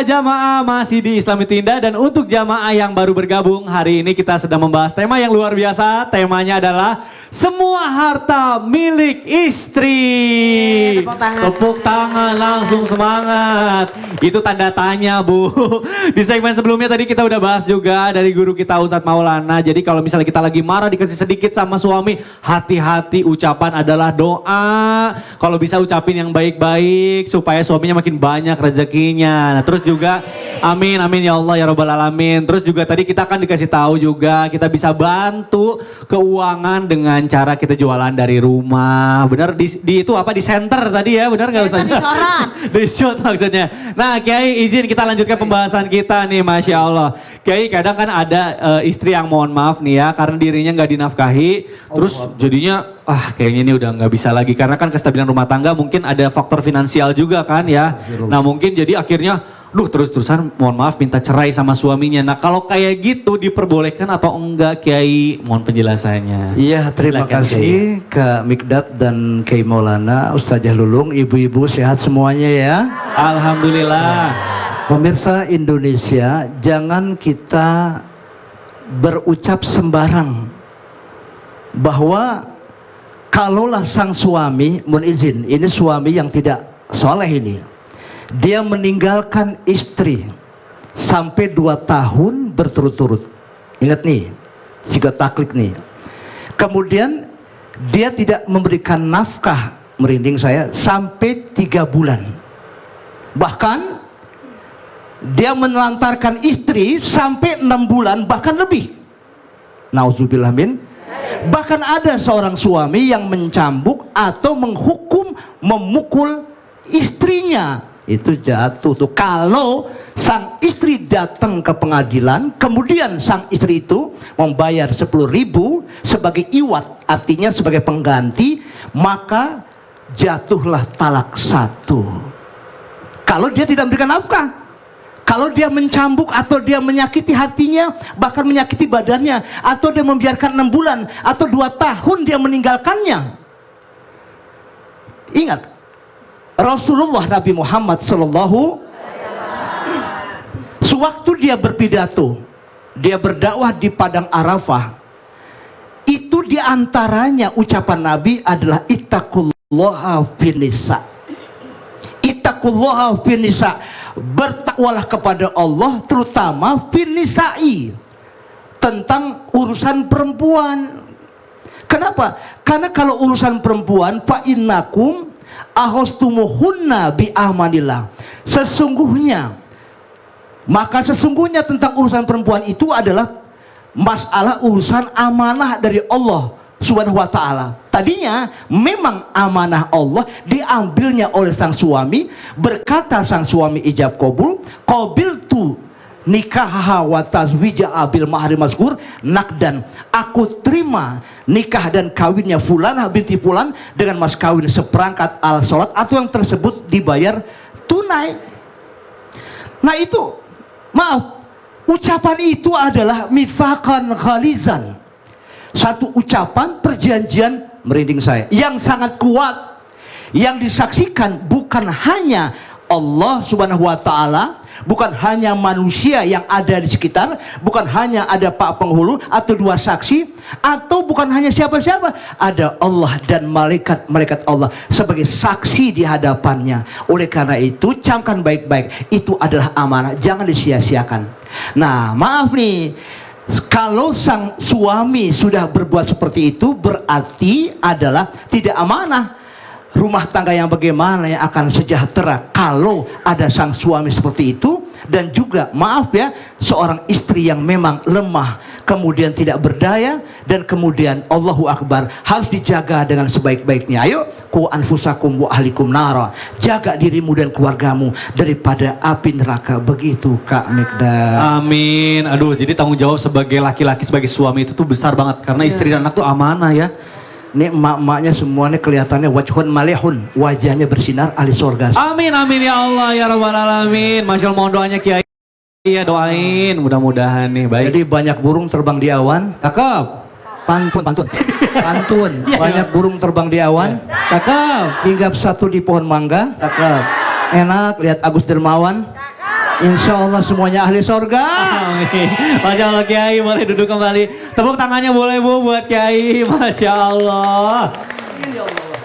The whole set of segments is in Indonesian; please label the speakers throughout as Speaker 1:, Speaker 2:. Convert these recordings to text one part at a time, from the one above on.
Speaker 1: jamaah masih di Islam Itu Indah, dan untuk jamaah yang baru bergabung, hari ini kita sedang membahas tema yang luar biasa. Temanya adalah semua harta milik istri. Tepuk tangan langsung, semangat. Itu tanda tanya, Bu. Di segmen sebelumnya tadi kita udah bahas juga dari guru kita Ustadz Maulana. Jadi kalau misalnya kita lagi marah dikasih sedikit sama suami, hati-hati, ucapan adalah doa. Kalau bisa ucapin yang baik-baik supaya suaminya makin banyak rezekinya. Nah, terus juga amin amin ya Allah ya Rabbal Alamin. Terus juga tadi kita akan dikasih tahu juga kita bisa bantu keuangan dengan cara kita jualan dari rumah. Benar di itu apa di center tadi ya, benar nggak Ustaz? Di shoot maksudnya. Nah Kiai izin kita lanjutkan pembahasan kita nih, Masya Allah. Kiai kadang kan ada istri yang mohon maaf nih ya karena dirinya nggak dinafkahi, terus jadinya kayaknya ini udah nggak bisa lagi karena kan kestabilan rumah tangga mungkin ada faktor finansial juga kan ya. Nah mungkin jadi akhirnya terus-terusan mohon maaf minta cerai sama suaminya. Nah kalau kayak gitu diperbolehkan atau enggak Kiai? Mohon penjelasannya.
Speaker 2: Iya, terima kasih Kak Mikdad dan Kiai Maulana, Ustazah Lulung, ibu-ibu sehat semuanya ya.
Speaker 1: Alhamdulillah.
Speaker 2: Pemirsa Indonesia, jangan kita berucap sembarang bahwa kalaulah sang suami, mohon izin, ini suami yang tidak soleh ini, dia meninggalkan istri sampai 2 tahun berturut-turut. Ingat nih, siga taklik nih. Kemudian dia tidak memberikan nafkah, merinding saya, sampai 3 bulan. Bahkan dia menelantarkan istri sampai 6 bulan, bahkan lebih. Nauzubillah min. Bahkan ada seorang suami yang mencambuk atau menghukum, memukul istrinya. Itu jatuh tuh. Kalau sang istri datang ke pengadilan, kemudian sang istri itu membayar 10.000 sebagai iwat, artinya sebagai pengganti, maka jatuhlah talak 1. Kalau dia tidak memberikan nafkah. Kalau dia mencambuk atau dia menyakiti hatinya, bahkan menyakiti badannya, atau dia membiarkan 6 bulan atau 2 tahun dia meninggalkannya. Ingat, Rasulullah Nabi Muhammad Sallallahu, sewaktu dia berpidato, dia berdakwah di Padang Arafah, itu diantaranya ucapan Nabi adalah ittaqullaha finisa. Ittaqullaha finisa. Bertakwalah kepada Allah terutama finisai, tentang urusan perempuan. Kenapa? Karena kalau urusan perempuan fa innakum ahostumuhunna bi amanillah. Sesungguhnya tentang urusan perempuan itu adalah masalah urusan amanah dari Allah Subhanahu wa ta'ala. Tadinya memang amanah Allah diambilnya oleh sang suami. Berkata sang suami ijab kabul, qabiltu nikahaha wa tazwija bil mahri mazkur nakdan. Aku terima nikah dan kawinnya fulanah binti fulan dengan mas kawin seperangkat alat sholat atau yang tersebut dibayar tunai. Nah itu, maaf, ucapan itu adalah mitsaqan ghalizan. Satu ucapan perjanjian, merinding saya, yang sangat kuat, yang disaksikan bukan hanya Allah Subhanahu wa ta'ala, bukan hanya manusia yang ada di sekitar, bukan hanya ada pak penghulu atau 2 saksi, atau bukan hanya siapa-siapa, ada Allah dan malaikat-malaikat Allah sebagai saksi di hadapannya. Oleh karena itu camkan baik-baik, itu adalah amanah, jangan disia-siakan. Nah maaf nih, kalau sang suami sudah berbuat seperti itu, berarti adalah tidak amanah. Rumah tangga yang bagaimana yang akan sejahtera kalau ada sang suami seperti itu? Dan juga maaf ya, seorang istri yang memang lemah, kemudian tidak berdaya, dan kemudian Allahu Akbar, harus dijaga dengan sebaik-baiknya. Ayo, ku anfusakum wa ahlikum nara, jaga dirimu dan keluargamu daripada api neraka. Begitu Kak Mikdad.
Speaker 1: Amin. Aduh, jadi tanggung jawab sebagai laki-laki, sebagai suami itu tuh besar banget, karena istri dan anak tuh amanah ya.
Speaker 2: Ini emak-emaknya semuanya kelihatannya wajhun malihun, wajahnya bersinar ahli surga.
Speaker 1: Amin amin ya Allah ya Rabbal Alamin. Masya Allah, mohon doanya Kiai. Iya doain, mudah-mudahan nih baik.
Speaker 2: Jadi banyak burung terbang di awan.
Speaker 1: Cakep.
Speaker 2: Pantun. Banyak burung terbang di awan.
Speaker 1: Cakep.
Speaker 2: Hinggap 1 di pohon mangga.
Speaker 1: Cakep.
Speaker 2: Enak lihat Agus Dermawan. Insya Allah semuanya ahli sorga.
Speaker 1: Amin. Masya Allah Kiai, boleh duduk kembali. Tepuk tangannya boleh Bu buat Kiai. Masya Allah.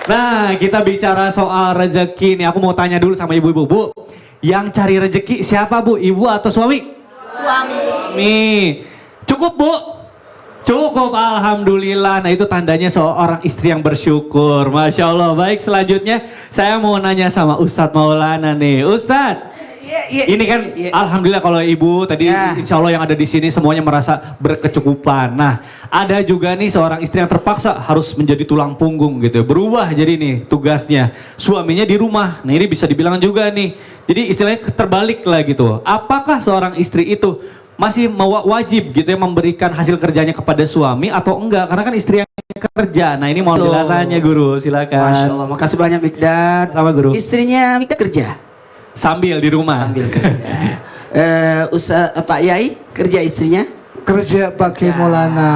Speaker 1: Nah, kita bicara soal rezeki nih. Aku mau tanya dulu sama ibu-ibu, Bu. Yang cari rezeki siapa Bu? Ibu atau suami?
Speaker 3: Suami.
Speaker 1: Nih, cukup Bu? Cukup, alhamdulillah. Nah, itu tandanya seorang istri yang bersyukur. Masya Allah. Baik, selanjutnya saya mau nanya sama Ustadz Maulana nih. Ustadz, ini kan alhamdulillah kalau ibu tadi insya Allah yang ada di sini semuanya merasa berkecukupan. Nah, ada juga nih seorang istri yang terpaksa harus menjadi tulang punggung gitu. Berubah jadi nih tugasnya. Suaminya di rumah. Nah, ini bisa dibilang juga nih. Jadi istilahnya terbalik lah gitu. Apakah seorang istri itu masih wajib gitu ya memberikan hasil kerjanya kepada suami atau enggak? Karena kan istri yang kerja. Nah, ini mohon penjelasannya Guru, silakan.
Speaker 3: Masya Allah, makasih banyak Mikdad.
Speaker 1: Sama Guru.
Speaker 3: Istrinya Mikdad kerja.
Speaker 1: Sambil di rumah.
Speaker 3: Sambil kerja. Pak Yai kerja istrinya.
Speaker 2: Kerja pakai Maulana.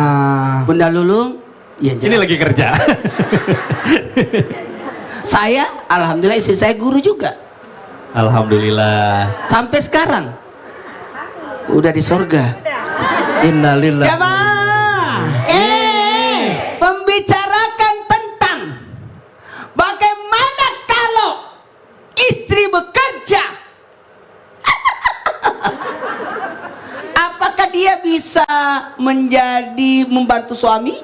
Speaker 3: Bunda Lulung. Ya,
Speaker 1: Ini lagi kerja.
Speaker 3: Saya, alhamdulillah istri saya guru juga.
Speaker 1: Alhamdulillah.
Speaker 3: Sampai sekarang. Udah di sorga.
Speaker 2: Innalillah.
Speaker 3: Jamaah. Membicarakan tentang bagaimana kalau istri bekerja. Apakah dia bisa menjadi membantu suami?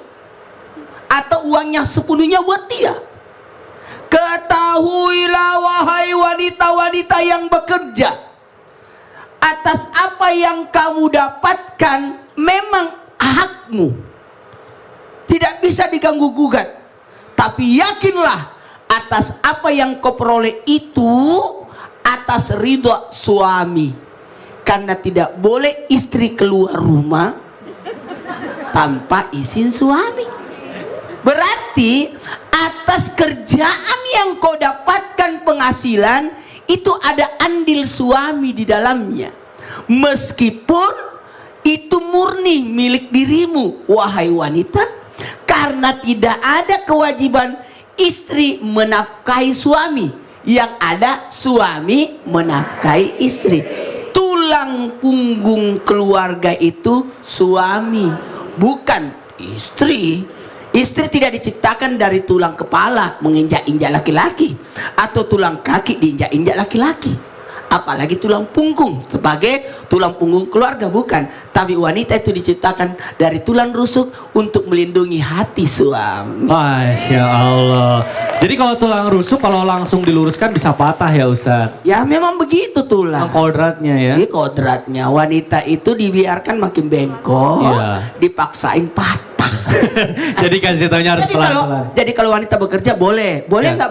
Speaker 3: Atau uangnya sepenuhnya buat dia? Ketahuilah wahai wanita-wanita yang bekerja, atas apa yang kamu dapatkan memang hakmu, tidak bisa diganggu gugat. Tapi yakinlah atas apa yang kau peroleh itu atas ridho suami, karena tidak boleh istri keluar rumah tanpa izin suami. Berarti atas kerjaan yang kau dapatkan penghasilan itu ada andil suami di dalamnya, meskipun itu murni milik dirimu wahai wanita, karena tidak ada kewajiban istri menafkahi suami, yang ada suami menafkahi istri. Tulang punggung keluarga itu suami, bukan istri. Istri tidak diciptakan dari tulang kepala menginjak-injak laki-laki, atau tulang kaki diinjak-injak laki-laki, apalagi tulang punggung sebagai tulang punggung keluarga, bukan. Tapi wanita itu diciptakan dari tulang rusuk untuk melindungi hati suami.
Speaker 1: Masya Allah. Jadi kalau tulang rusuk kalau langsung diluruskan bisa patah ya Ustadz?
Speaker 3: Ya memang begitu tulang.
Speaker 1: Kodratnya ya?
Speaker 3: Ini kodratnya. Wanita itu dibiarkan makin bengkok,
Speaker 1: Iya.
Speaker 3: dipaksain patah.
Speaker 1: Jadi kasih taunya harus pelan-pelan.
Speaker 3: Jadi kalau wanita bekerja boleh
Speaker 1: Ya.
Speaker 3: nggak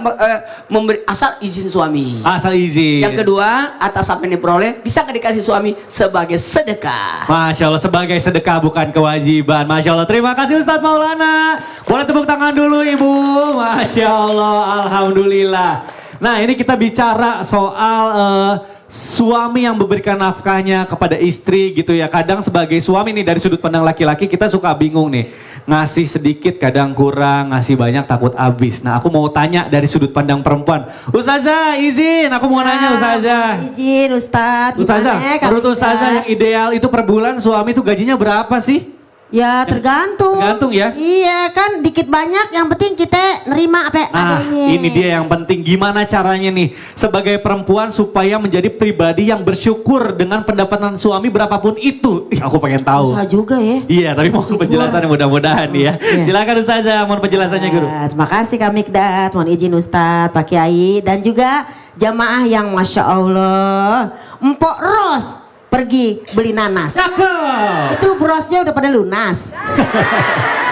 Speaker 3: memberi asal izin suami.
Speaker 1: Asal izin.
Speaker 3: Yang kedua, atas apa yang diperoleh bisa nggak dikasih suami sebagai sedekah.
Speaker 1: Masya Allah, sebagai sedekah bukan kewajiban. Masya Allah, terima kasih Ustadz Maulana. Boleh tepuk tangan dulu Ibu. Masya Allah, alhamdulillah. Nah, ini kita bicara soal suami yang memberikan nafkahnya kepada istri gitu ya. Kadang sebagai suami nih dari sudut pandang laki-laki kita suka bingung nih. Ngasih sedikit kadang kurang, ngasih banyak takut habis. Nah, aku mau tanya dari sudut pandang perempuan. Ustazah izin, aku mau nanya Ustazah.
Speaker 4: Izin Ustadz.
Speaker 1: Ustazah,
Speaker 4: Gimana, Kak
Speaker 1: menurut
Speaker 4: Mikdad?
Speaker 1: Ustazah yang ideal itu per bulan suami itu gajinya berapa sih?
Speaker 4: Ya tergantung.
Speaker 1: Tergantung ya?
Speaker 4: Iya kan dikit banyak yang penting kita nerima apa
Speaker 1: Nah,
Speaker 4: adanya.
Speaker 1: ini dia yang penting. Gimana caranya nih sebagai perempuan supaya menjadi pribadi yang bersyukur dengan pendapatan suami berapapun itu? Ih, aku pengen tahu.
Speaker 4: Susah juga ya.
Speaker 1: Iya, tapi mohon penjelasannya mudah-mudahan ya.
Speaker 4: Iya.
Speaker 1: Silakan Ustazah, mohon penjelasannya Guru.
Speaker 4: Nah, terima kasih Kak Mikdad, mohon izin Ustadz, Pak Kiai dan juga jamaah yang Masya Allah Empok Ros pergi beli nanas.
Speaker 1: Cakep.
Speaker 4: Itu brosnya udah pada lunas.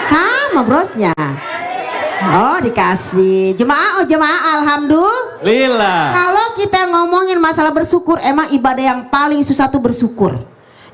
Speaker 4: Sama brosnya. Oh dikasih. Jemaah alhamdulillah.
Speaker 1: Lila.
Speaker 4: Kalau kita ngomongin masalah bersyukur, emang ibadah yang paling susah tuh bersyukur.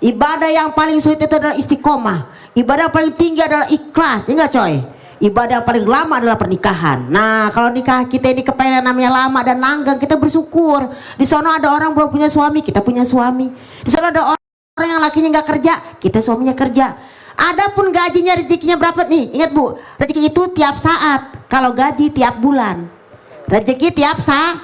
Speaker 4: Ibadah yang paling sulit itu adalah istiqomah. Ibadah yang paling tinggi adalah ikhlas, enggak coy? Ibadah yang paling lama adalah pernikahan. Nah, kalau nikah kita ini kepengen namanya lama dan langgeng, kita bersyukur. Di sana ada orang belum punya suami, kita punya suami. Di sana ada orang yang lakinya nggak kerja, kita suaminya kerja. Adapun gajinya rezekinya berapa nih? Ingat Bu, rezeki itu tiap saat. Kalau gaji tiap bulan. Rezeki tiap saat.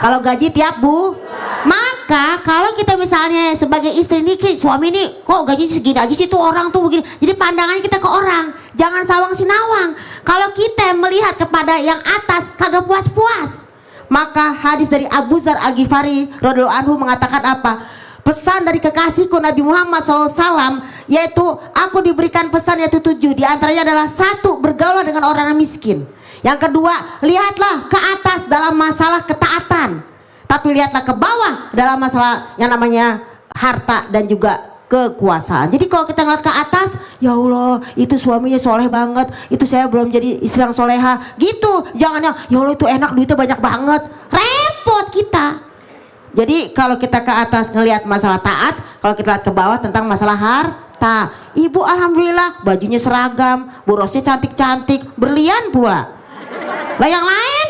Speaker 4: Kalau gaji tiap bu, maka Maka kalau kita misalnya sebagai istri ini, suami ini kok gajinya segini aja sih, tuh orang tuh begini. Jadi pandangannya kita ke orang, jangan sawang sinawang. Kalau kita melihat kepada yang atas kagak puas-puas. Maka hadis dari Abu Dzar Al-Ghifari radhiyallahu anhu mengatakan apa? Pesan dari kekasihku Nabi Muhammad SAW, yaitu aku diberikan pesan yaitu 7. Di antaranya adalah 1, bergaul dengan orang miskin. Yang kedua, lihatlah ke atas dalam masalah ketaatan, tapi lihatlah ke bawah dalam masalah yang namanya harta dan juga kekuasaan. Jadi kalau kita ngeliat ke atas, ya Allah itu suaminya soleh banget, itu saya belum jadi istri yang soleha gitu. Jangan ya Allah itu enak duitnya banyak banget, repot kita. Jadi kalau kita ke atas ngelihat masalah taat, kalau kita lihat ke bawah tentang masalah harta. Ibu alhamdulillah bajunya seragam, borosnya cantik-cantik, berlian pula. Lah yang lain,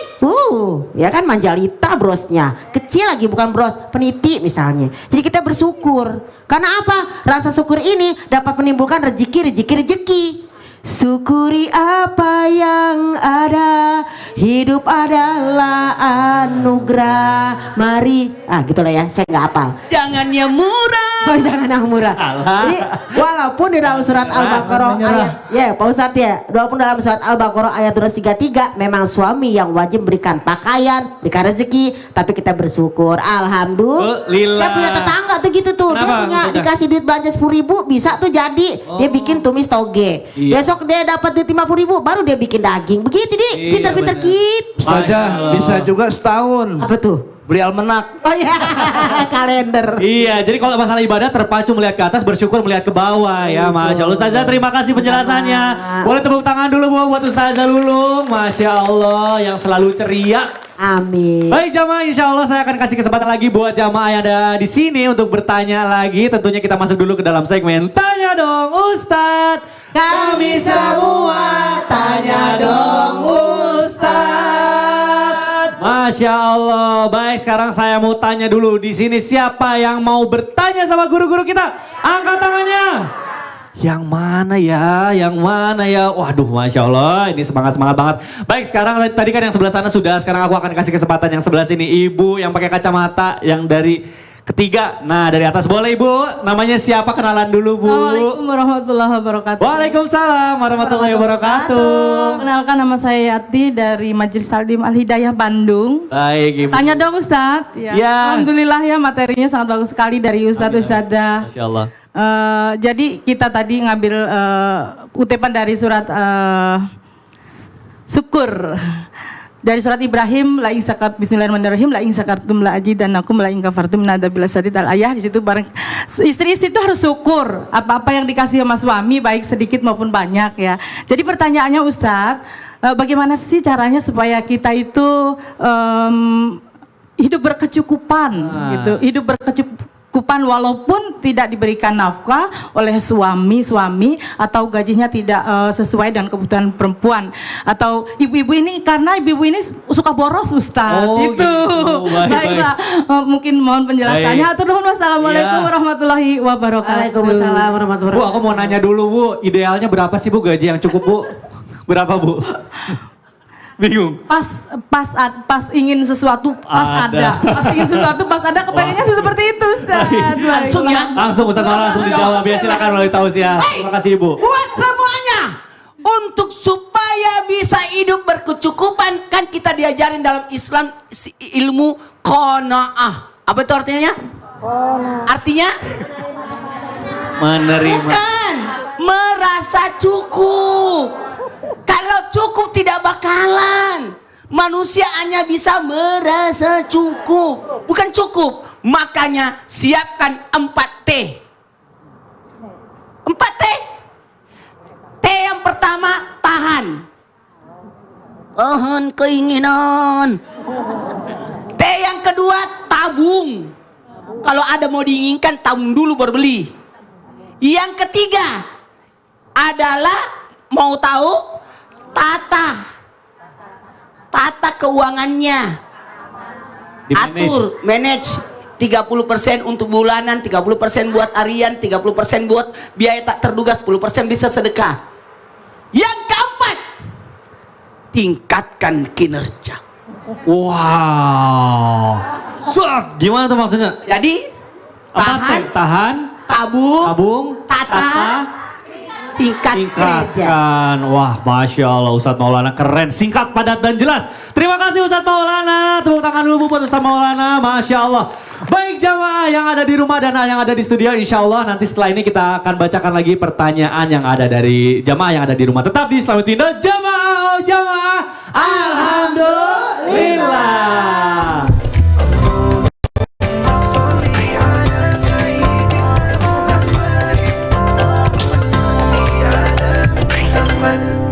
Speaker 4: ya kan manjalita brosnya, kecil lagi bukan bros, peniti misalnya. Jadi kita bersyukur. Karena apa? Rasa syukur ini dapat menimbulkan rezeki. Syukuri apa yang ada, hidup adalah anugerah. Mari, gitu lah ya, saya nggak hafal.
Speaker 3: Jangan yang murah.
Speaker 4: Oh, jangan yang murah. Jadi walaupun di dalam surat Al-Baqarah ayat, ya Pak Ustadz ya, walaupun dalam surat Al-Baqarah ayat 233 memang suami yang wajib berikan pakaian, berikan rezeki, tapi kita bersyukur. Alhamdulillah. Saya punya tetangga tuh gitu tuh.
Speaker 1: Kenapa?
Speaker 4: Dia punya dikasih duit belanja 10.000 bisa tuh jadi. Dia bikin tumis toge.
Speaker 1: Iya.
Speaker 4: Besok dia dapat duit 50.000 baru dia bikin daging. Begitu dia,
Speaker 1: Iya,
Speaker 4: pinter-pinter
Speaker 1: bener.
Speaker 4: gitu.
Speaker 2: Ustazah bisa juga setahun
Speaker 4: Apa tuh?
Speaker 2: beli almanak.
Speaker 4: Oh ya, kalender.
Speaker 1: Iya, jadi kalau masalah ibadah terpacu melihat ke atas, bersyukur melihat ke bawah ya. Masya Allah. Ustazah terima kasih penjelasannya. Boleh tepuk tangan dulu Bu buat Ustazah Lulung. Masya Allah yang selalu ceria.
Speaker 4: Amin.
Speaker 1: Baik jamaah, insya Allah saya akan kasih kesempatan lagi buat jamaah yang ada di sini untuk bertanya lagi. Tentunya kita masuk dulu ke dalam segmen Tanya Dong Ustadz.
Speaker 4: Kami semua tanya dong Ustadz.
Speaker 1: Masya Allah. Baik, sekarang saya mau tanya dulu di sini siapa yang mau bertanya sama guru-guru kita? Angkat tangannya. Yang mana ya? Yang mana ya? Waduh, Masya Allah, ini semangat-semangat banget. Baik, sekarang tadi kan yang sebelah sana sudah, sekarang aku akan kasih kesempatan yang sebelah sini. Ibu yang pakai kacamata, yang dari ketiga. Nah, dari atas boleh Ibu. Namanya siapa? Kenalan dulu Bu.
Speaker 5: Assalamualaikum warahmatullahi wabarakatuh.
Speaker 1: Waalaikumsalam warahmatullahi wabarakatuh.
Speaker 5: Kenalkan nama saya Yati dari Majelis Taklim Al Hidayah Bandung.
Speaker 1: Baik Ibu.
Speaker 5: Tanya dong Ustadz.
Speaker 1: Ya.
Speaker 5: Alhamdulillah ya materinya sangat bagus sekali dari Ustadz Ustadzah.
Speaker 1: Masya Allah.
Speaker 5: Jadi kita tadi ngambil kutipan dari surat Syukur. Dari surat Ibrahim, la in sakart bismillahirrahmanirrahim, la in sakartum la ajidannakum la in kafartum nadzabil sadid al ayah. Di situ bareng istri-istri itu harus syukur apa-apa yang dikasih sama suami baik sedikit maupun banyak ya. Jadi pertanyaannya Ustadz, bagaimana sih caranya supaya kita itu hidup berkecukupan gitu, hidup berkecukupan walaupun tidak diberikan nafkah oleh suami atau gajinya tidak sesuai dengan kebutuhan perempuan atau ibu-ibu ini, karena ibu-ibu ini suka boros Ustadz.
Speaker 1: Oh,
Speaker 5: itu
Speaker 1: gitu.
Speaker 5: baiklah. Mungkin mohon penjelasannya. Atur nuhun. Wassalamualaikum
Speaker 1: Ya.
Speaker 5: warahmatullahi wabarakatuh.
Speaker 4: Waalaikumsalam warahmatullahi
Speaker 1: Bu, aku mau nanya dulu Bu, idealnya berapa sih Bu gaji yang cukup Bu? Berapa Bu? Bingung.
Speaker 5: Pas ingin sesuatu pas ada. Pas ingin sesuatu pas ada, kepengennya sih seperti itu Ustadz.
Speaker 3: Langsung ya.
Speaker 1: Langsung Ustaz Malah langsung dijawab ya, silakan melalui tausiah. Terima kasih Ibu.
Speaker 3: Buat semuanya, untuk supaya bisa hidup berkecukupan, kan kita diajarin dalam Islam ilmu qanaah. Apa itu artinya? Artinya?
Speaker 1: Menerima.
Speaker 3: Bukan, merasa cukup. Kalau cukup tidak bakalan. Manusia hanya bisa merasa cukup, bukan cukup. Makanya siapkan 4T. 4T. T yang pertama, tahan. Tahan keinginan. T yang kedua, tabung. Kalau ada mau diinginkan, tabung dulu baru beli. Yang ketiga adalah, mau tahu, tata keuangannya. Atur, manage. 30% untuk bulanan, 30% buat harian, 30% buat biaya tak terduga, 10% bisa sedekah. Yang keempat, tingkatkan kinerja.
Speaker 1: Wow. Gimana tuh maksudnya?
Speaker 3: Jadi
Speaker 1: Apa? Tahan, tabung,
Speaker 3: tata, tingkatkan.
Speaker 1: tingkatkan. Wah, Masya Allah Ustadz Maulana keren, singkat, padat dan jelas. Terima kasih Ustadz Maulana. Tepuk tangan dulu buat Ustadz Maulana. Masya Allah. Baik jamaah yang ada di rumah dan yang ada di studio, insya Allah nanti setelah ini kita akan bacakan lagi pertanyaan yang ada dari jamaah yang ada di rumah. Tetap di Islamic Tinda, jamaah, jamaah. Alhamdulillah.